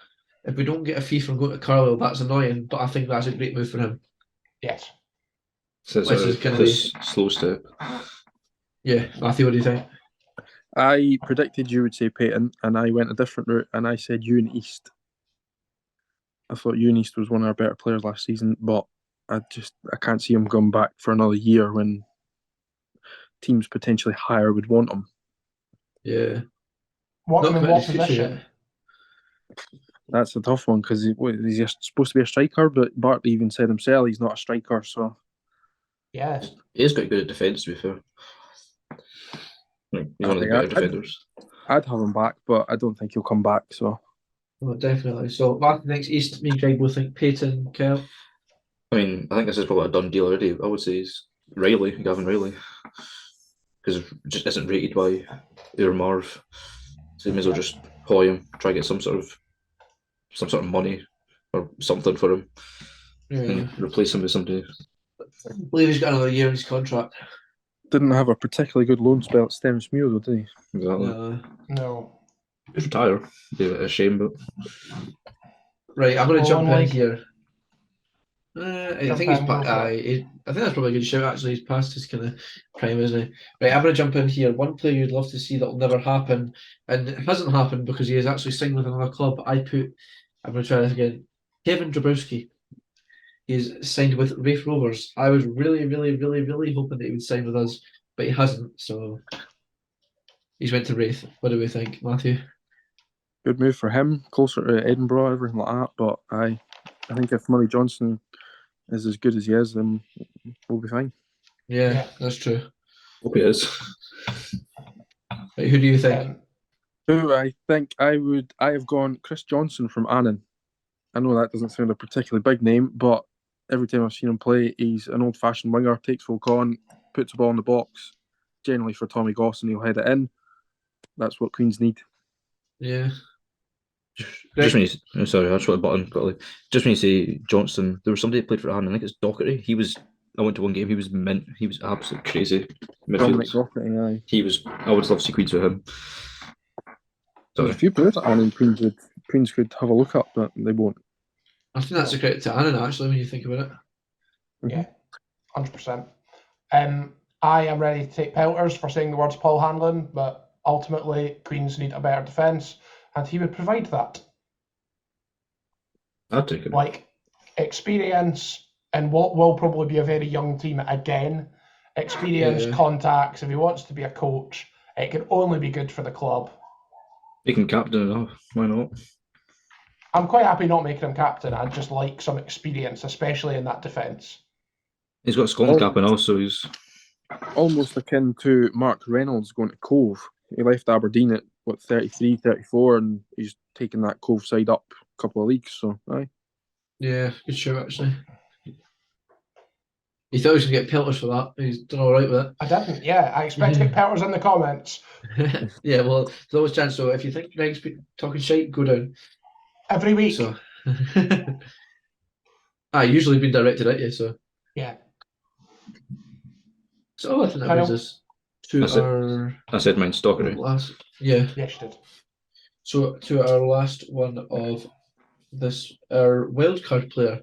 if we don't get a fee from going to Carlisle, that's annoying, but I think that's a great move for him. Yes. So it's Which is gonna this slow step. Yeah, Matthew, what do you think? I predicted you would say Payton, and I went a different route, and I said Ewan East. I thought Ewan East was one of our better players last season, but I can't see him going back for another year when teams potentially higher would want him. Yeah. What Not him in committed what his future position? That's a tough one because he's supposed to be a striker, but Bartley even said himself he's not a striker. So Yeah. He is quite good at defence, to be fair. Like, he's one of the better defenders. I'd have him back, but I don't think he'll come back. So Well, definitely. So Martin thinks East, me and Greg both think Peyton, Kel. I mean, I think this is probably a done deal already. I would say he's Gavin Riley, because it just isn't rated by either Marv. So you may as well just hoy him, try to get some sort of money or something for him, Yeah. and replace him with somebody. I believe he's got another year in his contract. didn't have a particularly good loan spell at Stenhousemuir, though, did he? Exactly. No. He'd retire. Be a shame, but Right, I'm going to jump in League. here. I Jump think he's. in, go for I think that's probably a good shout. Actually, he's past his kind of prime, isn't he? Right, I'm going to jump in here. One player you'd love to see that will never happen, and it hasn't happened because he has actually signed with another club. I'm going to try this again. Kevin Drabowski. He's signed with Raith Rovers. I was really, really, really, really hoping that he would sign with us, but he hasn't. So he's went to Raith. What do we think, Matthew? Good move for him, closer to Edinburgh, everything like that. But I think if Murray Johnson is as good as he is, then we'll be fine. Yeah, that's true. hope he is. Right, who do you think? Who I think I have gone Chris Johnson from Annan. I know that doesn't sound a particularly big name, but every time I've seen him play, he's an old-fashioned winger, takes folk on, puts the ball in the box, generally for Tommy Goss, and he'll head it in. That's what Queens need. Yeah. Just when you, sorry, I just want the button quickly. Just when you say Johnston, there was somebody that played for Annan. I think it's Docherty. I went to one game. He was mint. He was absolutely crazy. Dominic Midfield. Docherty, aye. He was. I would love to see Queens with him. There's a few players at Annan Queens could have a look up, but they won't. I think that's a credit to Annan, actually, when you think about it. Yeah, 100%. I am ready to take pelters for saying the words Paul Hanlon, but ultimately Queens need a better defence, and he would provide that. I'd take it. Like experience and what will probably be a very young team again. Experience, contacts. If he wants to be a coach, it can only be good for the club. He can captain it off. Why not? I'm quite happy not making him captain. I'd just like some experience, especially in that defence. He's got Scotland cap and also he's almost akin to Mark Reynolds going to Cove. He left Aberdeen at 33, 34, and he's taken that Cove side up a couple of leagues. So, aye. Yeah, good show actually. He thought he was going to get pelters for that. He's done all right with it. I didn't. Yeah, I expect to get pelters in the comments. Yeah, well, there's always a chance. So if you think Greg's talking shite, go down. Every week. So, usually been directed at you. So yeah. So I think that brings us to our. I said mine, Stockery. Last, yeah. Yes, you did. So to our last one of this, our wildcard player,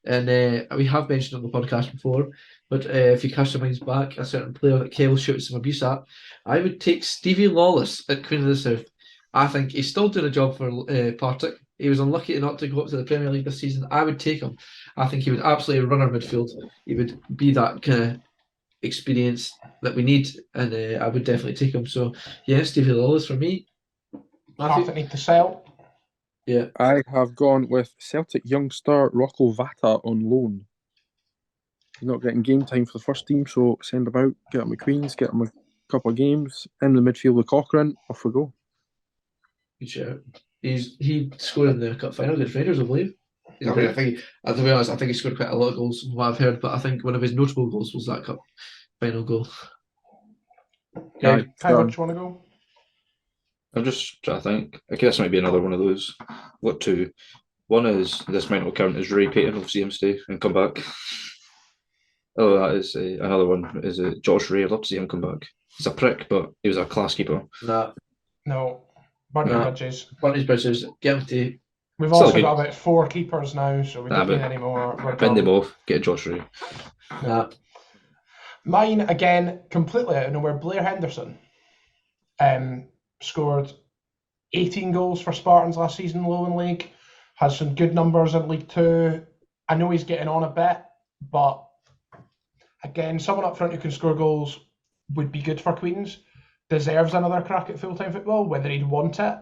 and we have mentioned on the podcast before, but if you cast your minds back, a certain player that Kale shoots some abuse at, I would take Stevie Lawless at Queen of the South. I think he's still doing a job for Partick. He was unlucky not to go up to the Premier League this season. I would take him. I think he would absolutely run our midfield. He would be that kind of experience that we need, and I would definitely take him. So yeah, Stevie Lawless for me. Partick need to sell. Yeah, I have gone with Celtic youngster Rocco Vata on loan. He's not getting game time for the first team, so send him out, get him at Queens, get him a couple of games in the midfield with Cochrane. Off we go. good shout. He scored in the cup final against Rangers, I believe. I mean, I think, to be honest, I think he scored quite a lot of goals from what I've heard, but I think one of his notable goals was that cup final goal. Right, How much do you want to go? I'm just trying to think. I guess might be another one of those. What two? One is this might not count as Ray Payton. We'll see him stay and come back. Oh, that is another one. Is Josh Ray? I'd love to see him come back. He's a prick, but he was a class keeper. Nah, No. Burning Bridges. Burning Bridges. Get him to. We've Still also good. got about 4 keepers now, so we don't need any more. Bend them off. Get Josh Ray. Nah. Mine, again, completely out of nowhere. Blair Henderson scored 18 goals for Spartans last season in the Lowland League. Has some good numbers in League Two. I know he's getting on a bit, but again, someone up front who can score goals would be good for Queens. Deserves another crack at full-time football. Whether he'd want it,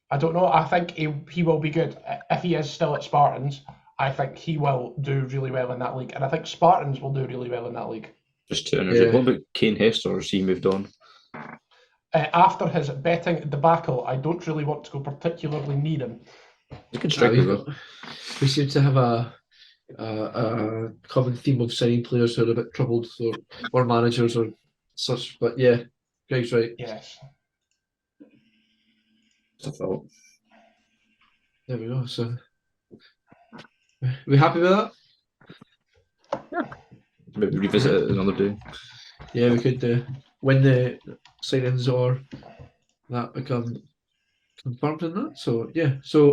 I don't know. I think he will be good. If he is still at Spartans, I think he will do really well in that league. And I think Spartans will do really well in that league. Just to energy. Yeah. What about Kane Hester? Has he moved on? After his betting debacle, I don't really want to go particularly near him. He's a good striker, though. We seem to have a common theme of signing players who are a bit troubled, or managers or such. But yeah, Greg's right. Yes. I thought. There we go. So, we happy with that? Maybe revisit it another day. Yeah, we could when the signings or that become confirmed in that. So yeah. So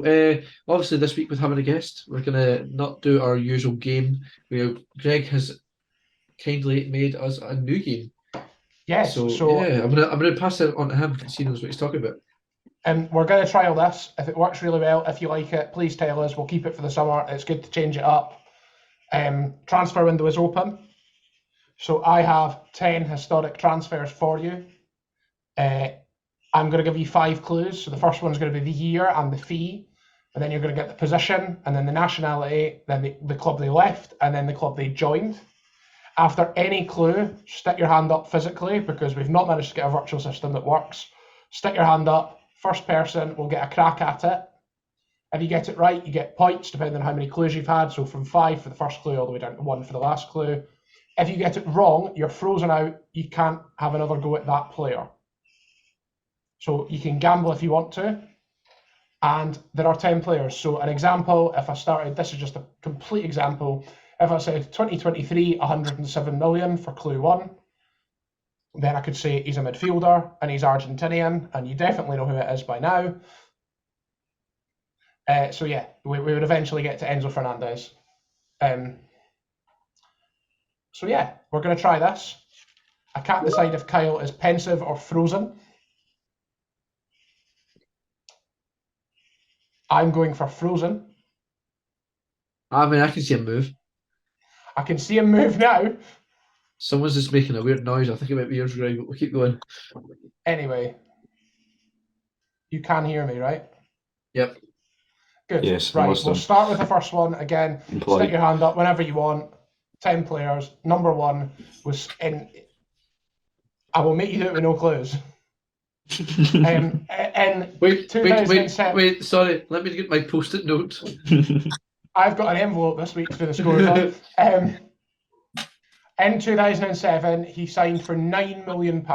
obviously this week with having a guest, we're gonna not do our usual game. Greg has kindly made us a new game. Yes. So, So yeah, I'm gonna pass it on to him because he knows what he's talking about. we're going to trial this. If it works really well, if you like it, please tell us. We'll keep it for the summer. It's good to change it up. Transfer window is open. So I have 10 historic transfers for you. I'm going to give you 5 clues. So the first one's going to be the year and the fee. And then you're going to get the position, and then the nationality, then the club they left, and then the club they joined. After any clue, stick your hand up physically, because we've not managed to get a virtual system that works. Stick your hand up. First person will get a crack at it. If you get it right, you get points, depending on how many clues you've had. So from 5 for the first clue all the way down to 1 for the last clue. If you get it wrong, you're frozen out. You can't have another go at that player. So you can gamble if you want to. And there are 10 players. So an example, if I started, this is just a complete example. If I said 2023, 107 million for clue 1, then I could say he's a midfielder and he's Argentinian, and you definitely know who it is by now. So yeah, we would eventually get to Enzo Fernandez. So yeah, we're going to try this. I can't decide if Kyle is pensive or frozen. I'm going for frozen. I mean, I can see him move. I can see him move now. Someone's just making a weird noise. I think it might be yours, Greg, but we'll keep going. Anyway, you can hear me, right? Yep. Good. Yes, right, I'm we'll listening. start with the first one. Again, Implied. stick your hand up whenever you want. 10 players. Number 1 was in... I will make you do it with no clues. In Wait, 2007... wait, sorry. Let me get my post-it note. I've got an envelope this week to do the scores on. In 2007, he signed for £9 million.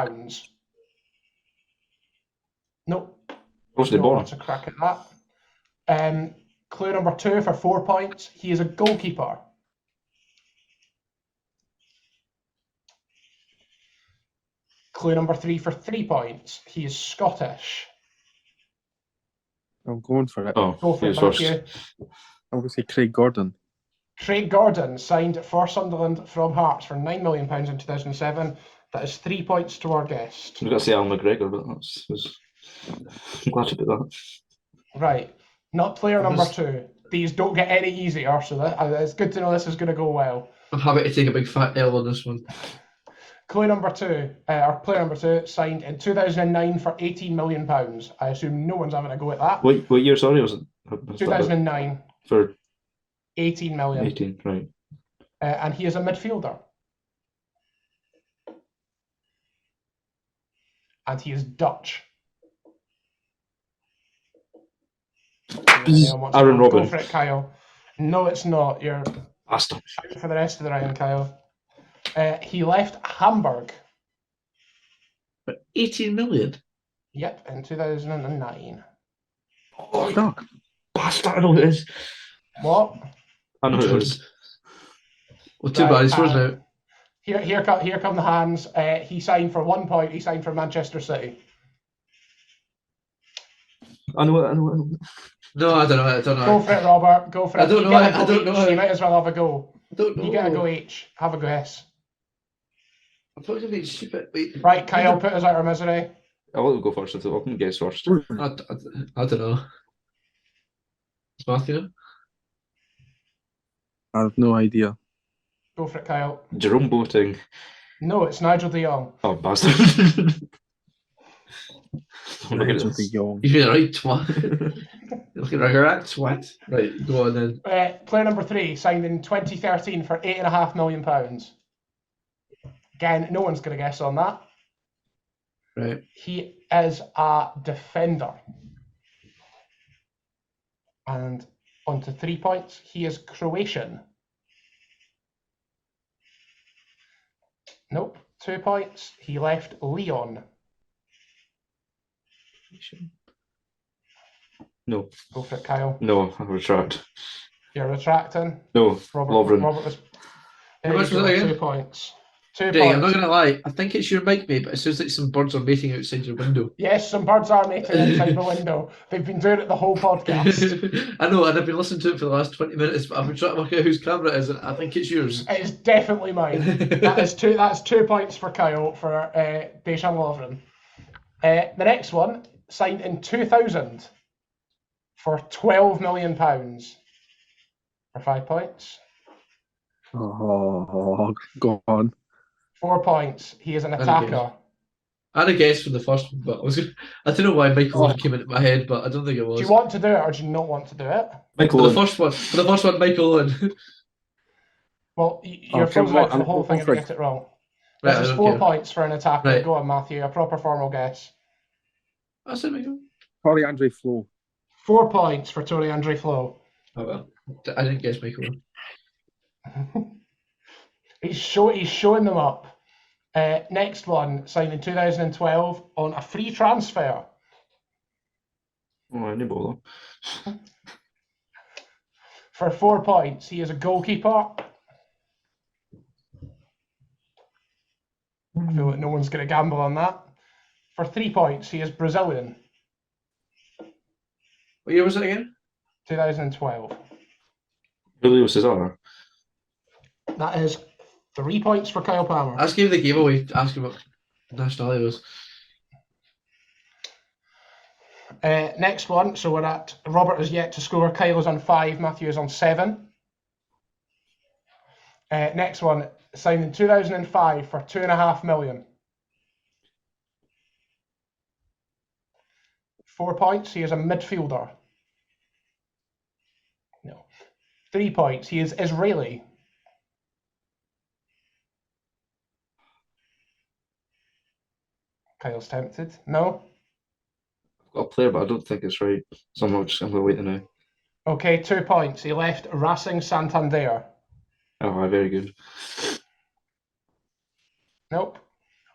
Nope. What's the No, ball? that's a crack at that. Clue number 2 for 4 points. He is a goalkeeper. Clue number 3 for 3 points. He is Scottish. I'm going for it. Oh, Go for it, who's thank first? you. I'm going to say Craig Gordon. Craig Gordon signed for Sunderland from Hearts for £9 million in 2007. That is 3 points to our guest. I was going to say Alan McGregor, but I'm glad you put that. Right. Not player number 2. These don't get any easier, so it's good to know this is going to go well. I'm happy to take a big fat L on this one. Clue number 2, or player number 2, signed in 2009 for £18 million. I assume no one's having a go at that. What year, sorry, was it? 2009, For 18 million. 18, right. And he is a midfielder. And he is Dutch. Aaron Go Robin. for it, Kyle. No, it's not. You're Aston. out for the rest of the round, Kyle. He left Hamburg. But 18 million? Yep, in 2009. Oh, no. Bastard, I know who it is. What? I know who it is. Well, too Right, bad. He's frozen out. Here come the hands. He signed for 1 point. He signed for Manchester City. I know it. No, I don't know. Go for it, Robert. Go for it. I don't You know. get a I go don't each. know. You might as well have a go. I don't know. You get a go each. Have a guess. I'm probably going to be stupid. Wait. Right, Kyle, put us out of misery. I'll let you go first. I can guess first. I don't know. It's Matthew. I have no idea. Go for it, Kyle. Jerome Boateng. No, it's Nigel de Jong. Oh, bastard. I'm not good at Nigel de this. Jong. You've been a right twat. You're looking like a right twat. Right, go on then. Player number 3 signed in 2013 for £8.5 million. Again, no one's going to guess on that. Right. He is a defender. And on to 3 points. He is Croatian. Nope. 2 points. He left Lyon. No, Go for it, Kyle. no, I retract. You're retracting. No, Lovren. Robert was. How much was that again? 2 points. 2 Dang, I'm points. not gonna lie. I think it's your mic, mate, but it sounds like some birds are mating outside your window. Yes, some birds are mating outside the window. They've been doing it the whole podcast. I know, and I've been listening to it for the last 20 minutes, but I've been trying to work out whose camera it is, and I think it's yours. It is definitely mine. That's 2 points for Kyle for Dejan Lovren. The next one signed in 2000 for £12 million for 5 points. Oh, go on. 4 points. He is an Okay. attacker. I had a guess for the first one, but I don't know why Michael Owen came into my head, but I don't think it was. Do you want to do it or do you not want to do it? Michael For Owen. the first one, Michael Owen. Well, you're come frozen out for the on, whole I'm thing if you free. get it wrong. Right, This I is don't 4 care. points for an attacker. Right. Go on, Matthew. A proper formal guess. I said Michael. Probably Andre Flo. 4 points for Tori Andre Flo. Oh well, I didn't guess Michael Owen. He's showing them up. Next one, signed in 2012 on a free transfer. Oh, I knew bother. For 4 points, he is a goalkeeper. I feel like no one's going to gamble on that. For 3 points, he is Brazilian. What year was it again? 2012. Julio Cesar. That is 3 points for Kyle Palmer. Let's give the game away. Ask him what nationality it was. Next one, so we're at Robert is yet to score. Kyle is on 5. Matthew is on 7. Next one, signed in 2005 for £2.5 million. 4 points, he is a midfielder. No. 3 points, he is Israeli. Kyle's tempted. No? I've got a player, but I don't think it's right. So I'm going to wait now. Okay, 2 points. He left Racing Santander. Oh, very good. Nope.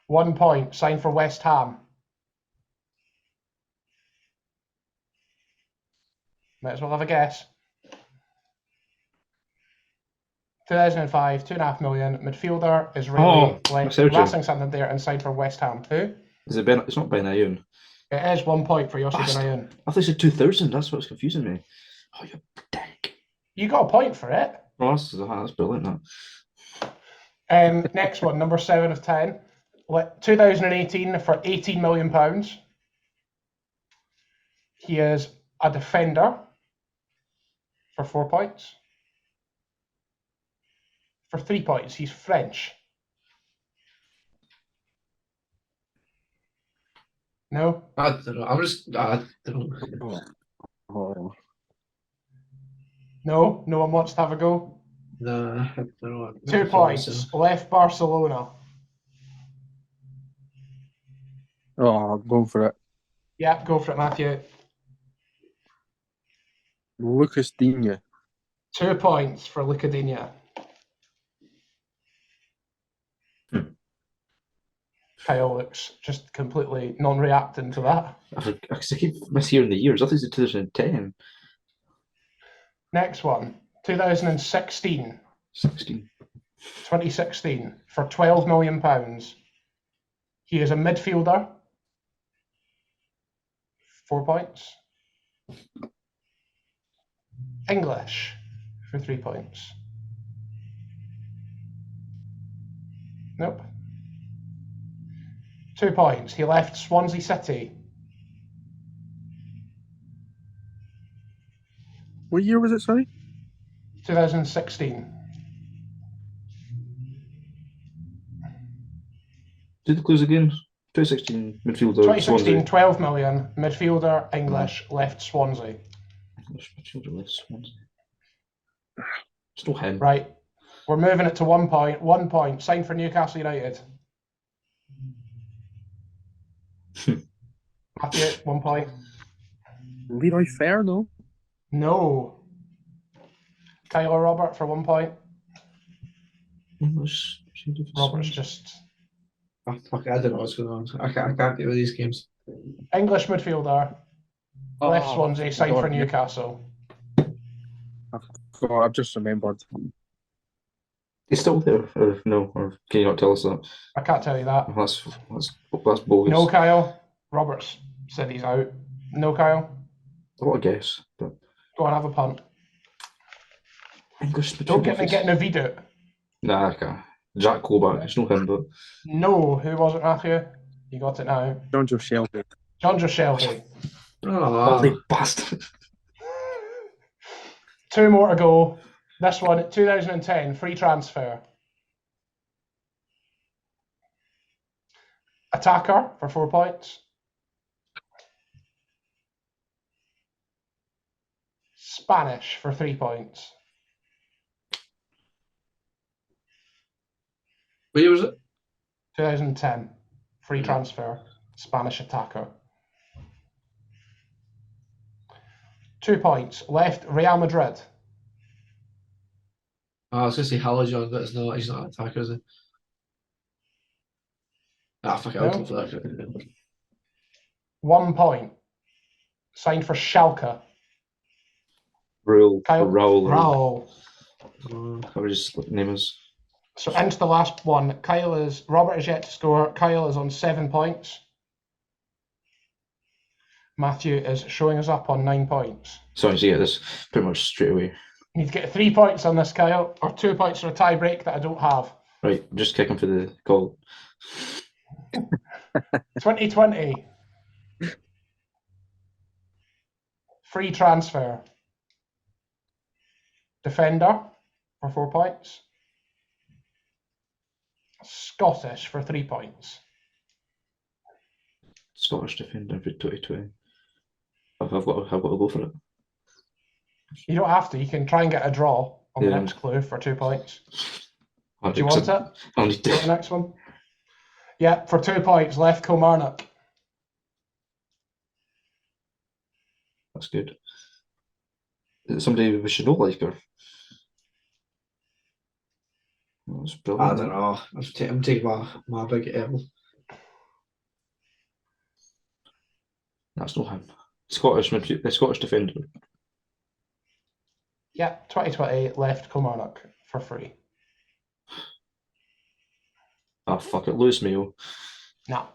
1 point. Signed for West Ham. Might as well have a guess. 2005, £2.5 million. Midfielder, Israeli, left Sergio. Racing Santander and signed for West Ham. Who? Is it Ben? It's not Ben Ayoun. It is 1 point for Yossi Bastard. Benayoun. I thought you said 2000. That's what's confusing me. Oh, you dick. You got a point for it. Oh, that's brilliant. That. Next one, number 7 of 10. 2018 for £18 million. He is a defender for 4 points. For 3 points, he's French. No? I don't know. I don't know. Oh. No? No one wants to have a go? Nah, I don't know. 2 points. Left Barcelona. Oh, I'm going for it. Yeah, go for it, Matthew. Lucas Digne. 2 points for Lucadinha. Kyle looks just completely non-reacting to that. I keep mishearing the years. I think it's 2010. Next one, 2016. 2016 for £12 million. He is a midfielder. 4 points. English for 3 points. Nope. 2 points. He left Swansea City. What year was it, sorry? 2016. Did they close again? 2016 midfielder 2016, Swansea. 12 million. Midfielder, English, left Swansea. English midfielder left Swansea. Still him. Right. We're moving it to 1 point. 1 point. Signed for Newcastle United. Matthew, 1 point. Leroy Fair, no? No. Kyler Robert for 1 point. English. Robert's just Oh, fuck, I don't know what's going on. I can't get with these games. English midfielder. Left Oh, Swansea, signed God, for yeah. Newcastle. God, I've just remembered. He's still there, or no? Or can you not tell us that? I can't tell you that. That's bogus. No, Kyle. Roberts said he's out. No, Kyle. I want to guess, but Go on, have a punt. English Don't get me midfielder. getting a veto. Nah, I can't. Jack Colback. It's not him, but No, who was it, Matthew? You got it now. John Joe Shelby. John Joe Shelby. bloody Oh, bastard. 2 more to go. This one, 2010, free transfer. Attacker for 4 points. Spanish for 3 points. what year was it? 2010, free transfer. Spanish attacker. 2 points. Left Real Madrid. Oh, I was going to say Hallijohn, but it's not. He's not an attacker, is he? Ah, fuck it, I'll No. go for that. 1 point. Signed for Schalke. Raul. Kyle. Raul. Raul. How would his name is? So into the last one. Robert is yet to score. Kyle is on 7 points. Matthew is showing us up on 9 points. So yeah, this pretty much straight away. You need to get 3 points on this, Kyle, or 2 points for a tie break that I don't have. Right, just kicking for the goal. 2020. Free transfer. Defender for 4 points. Scottish for 3 points. Scottish defender for 2020. I've got to go for it. You don't have to. You can try and get a draw on the Yeah. next clue for 2 points. I Do you think want so. it? I'll need Do you want to. the next one? Yeah, for 2 points. Left Kilmarnock. That's good. Is it somebody we should know, like, or? That's I brilliant. don't know. I'm taking my big L. That's not him. Scottish defender. Yeah, 2020. Left Kilmarnock for free. Ah, fuck it. Lewis Mayo. No.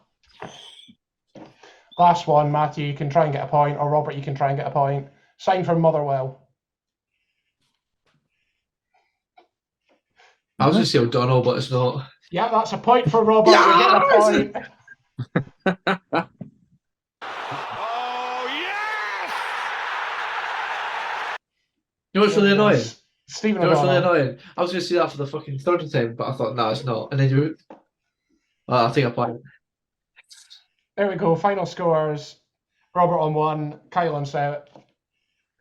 Last one, Matthew, you can try and get a point, or Robert, you can try and get a point. Signed for Motherwell. I was going to say O'Donnell, but it's not. Yeah, that's a point for Robert. You're getting a point. You know what's really annoying? Stephen You know what's really O'Donnell. annoying? I was going to say that for the fucking third time, but I thought, no, it's not. And then you. I think I played. There we go. Final scores. Robert on 1, Kyle on 7.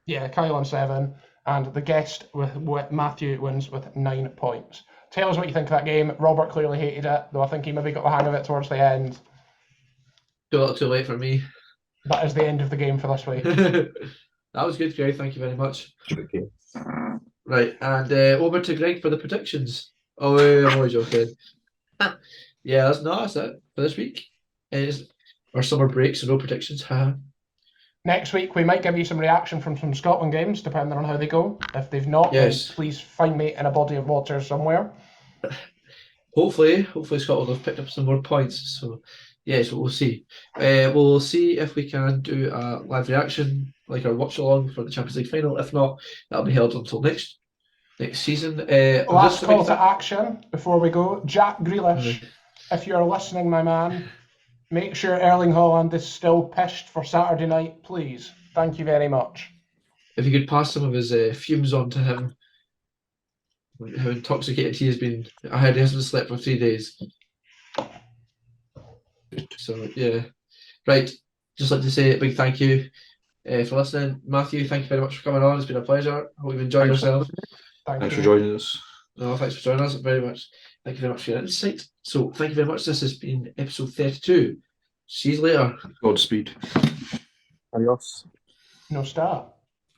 Yeah, Kyle on 7. And the guest with Matthew wins with 9 points. Tell us what you think of that game. Robert clearly hated it, though I think he maybe got the hang of it towards the end. Too little too late for me. That is the end of the game for this week. That was good, Greg. Thank you very much. Okay. Right, and over to Greg for the predictions. Oh, wait, I'm only joking. Yeah, that's it for this week. It's our summer break, so no predictions. Next week, we might give you some reaction from some Scotland games, depending on how they go. If they've not, Yes. then please find me in a body of water somewhere. Hopefully Scotland have picked up some more points. So, yes, we'll see. We'll see if we can do a live reaction, like our watch along for the Champions League final. If not, that'll be held until next season. Last call to action before we go. Jack Grealish, Mhm. if you're listening, my man, make sure Erling Haaland is still pished for Saturday night, please. Thank you very much. If you could pass some of his fumes on to him, how intoxicated he has been. I heard he hasn't slept for 3 days. So yeah, right. Just like to say a big thank you for listening, Matthew. Thank you very much for coming on. It's been a pleasure. Hope you've enjoyed Thanks for yourself. Thank Thanks you. for joining us. No, thanks for joining us very much. Thank you very much for your insight. So thank you very much. This has been episode 32. See you later. Godspeed. Adios. No start.